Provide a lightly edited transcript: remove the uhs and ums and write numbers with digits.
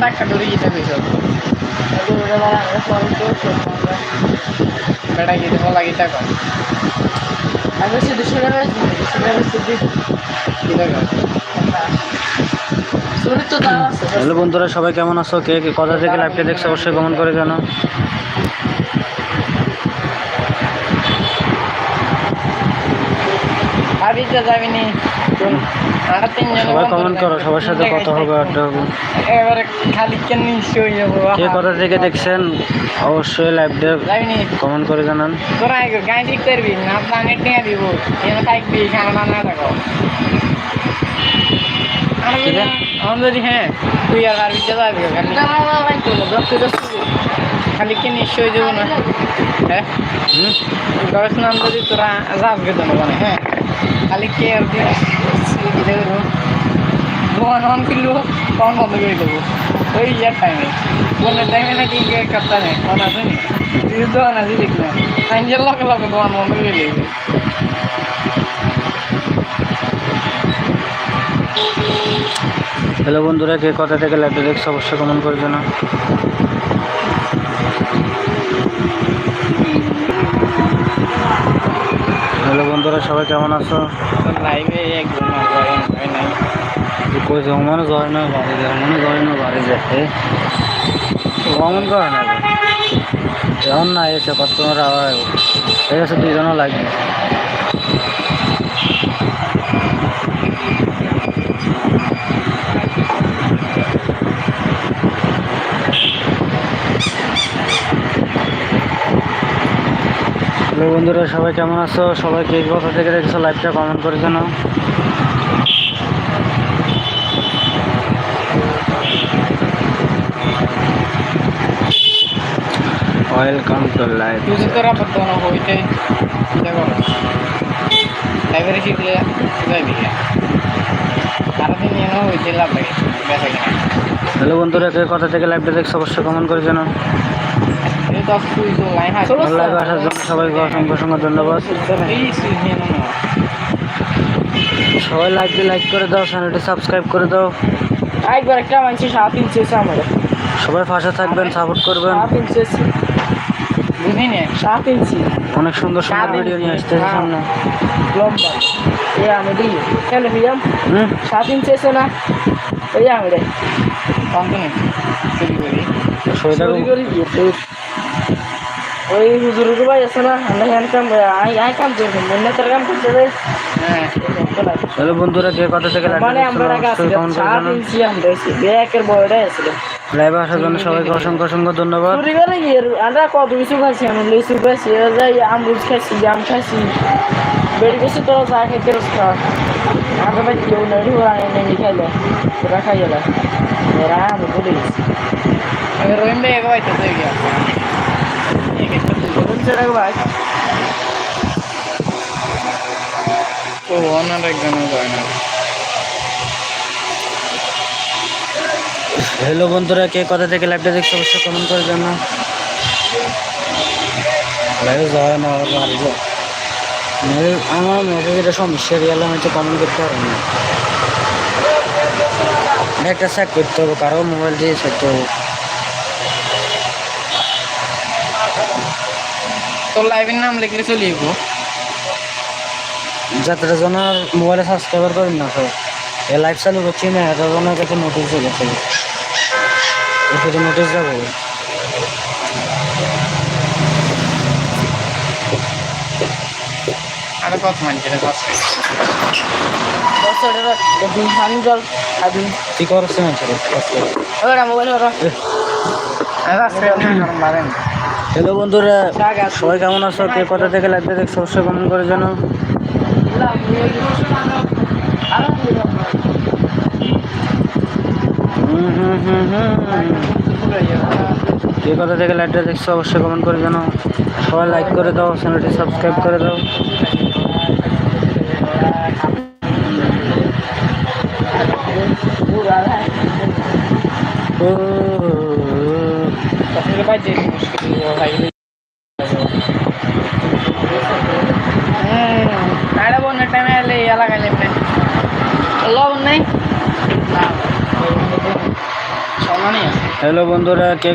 saca durita bisa. Aku udah malah soal itu soalnya. Beda gitu mau lagi tak kan. Aku sih sudah sedih. Kita kan. Sulit তো তারা আছে। Hello বন্ধুরা, সবাই কেমন আছো? কে কে কোথা থেকে লাইভটা দেখছো অবশ্যই কমেন্ট করে জানাও। আবি তো যাবিনি। আর তিনজন সবাই কমেন্ট করো, সবার সাথে কথা হবে, আড্ডা হবে। এবারে খালি কেন নিশ্চয় হয়ে যাবো। কে কোথা থেকে দেখছেন অবশ্যই লাইভটা যাবিনি। কমেন্ট করে জানান। তোরা গাড়ি ঠিক করবি না, প্ল্যানেট নিয়ে দিব এখানে থাকবি, খানা না থাকো যদি হ্যাঁ তুই আর আরবিতে যাবি খালি কে নিশ্চয় হয়ে যাবো না। হ্যাঁ গবেষণা যদি তোরা যাবগে তো মানে হ্যাঁ খালি কে আর দোকান অন করলো তখন বন্ধ করে দেবো ওই ইয়ার টাইমে বনের টাইমে নাকি কাপটা নেই ফোন আছে নি তুই দোকান আছে দেখলাম আইনজের লগে লগে দোকান বন্ধ করে দেবে। হ্যালো বন্ধুরা, কে কোথা থেকে লাইভটা দেখছো অবশ্যই কমেন্ট করে জানাও। হ্যালো বন্ধুরা, সবাই কেমন আছো? লাইভে একদম নাই কই জমানো যায় না বাড়ি বাড়ি যায় কমন করে না এমন না এসে কাস্টমার আবার এই আছে দুইজনও লাগবে। হ্যালো বন্ধুরা, সবাই কেমন আছো? সবাই কে কোথা থেকে দেখছো লাইভটা কমেন্ট করে জানাও। Welcome to live. তুই তোরা বর্তমানে হইতে দেখো লাইব্রেরি শিখলে যাইবি সারাদিন নিয়ে হইতে লাভ লাগে বেসা কিনা। হ্যালো বন্ধুরা, কে কোথা থেকে লাইভটা দেখছো অবশ্যই কমেন্ট করে জানাও। লাইভে আসার জন্য সবাইকে অসংখ্য অসংখ্য ধন্যবাদ। সবাই লাইক করে দাও, চ্যানেলটি সাবস্ক্রাইব করে দাও। একবার একটা মানুষ 7 ইঞ্চি আমাদের সবাই পাশে থাকবেন, সাপোর্ট করবেন। 7 ইঞ্চি বুঝি না 7 ইঞ্চি অনেক সুন্দর সুন্দর ভিডিও নিয়ে আসতেছে সামনে। লম্বা আমি দিই কেন ভিয়াম 7 ইঞ্চি আছে না এই আমি রে কমপ্লিট ওই হুজুরের ভাই আছে না আমরা হ্যান্ড কাম আই কাম করব মনে তোর কাম করতে দে। হ্যাঁ হ্যালো বন্ধুরা, কে কথা থেকে মানে আমরা কাছে 7 ইঞ্চি আমরা ব্যাকের বয়টা আছে। লাইভে আসার জন্য সবাইকে অসংখ্য অসংখ্য ধন্যবাদ। চুরি করে আমরা কত কিছু খাইছি, আমি লিচু খাইছি, যাই আমরুদ খাইছি, জাম খাইছি, বেড়ে গেছি তোরা যা খাইতে খা আমরা ভাই কেউ নেই ওরা নেই খাইলে তোরা খাই গেল ওরা আমি বলে গেছি রহিম ভাই এক ভাই তো গিয়া ভাই ও অনার একজন যায় না। হ্যালো বন্ধুরা, কে কথা থেকে লাইভটা দেখছো অবশ্যই কমেন্ট করে জানাও। লাইভ যায় না আমার মেসেজ এটা সমস্যা রিয়াল আমি তো কমেন্ট করতে পারবো না, একটা চেক করতে হবে, কারো মোবাইল দিয়ে চেক হবে। তোর লাইভের নাম লিখলে চলে যাবো যাত্রা জনের মোবাইলে সাবস্ক্রাইবার করেন না স্যার, এ লাইভ চালু করছি না, এত জনের কাছে নোটিশ চলে গেছে, এখানে নোটিশ যাবো। আর কত মানছে জল আদিন কি করছে না ওরা মোবাইল ওরা হ্যালো বন্ধুরা, সবাই কেমন আছো? কে কোথা থেকে লাইভটা দেখছো অবশ্যই কমেন্ট করে জানাও। কে কোথা থেকে লাইভটা দেখছো অবশ্যই কমেন্ট করে জানাও। সবাই লাইক করে দাও, চ্যানেলটি সাবস্ক্রাইব করে দাও। বন্যার টাইমে এলে এলাকায় নেই লবণ নেই জানা নেই আছে হ্যালো বন্ধুরা, কে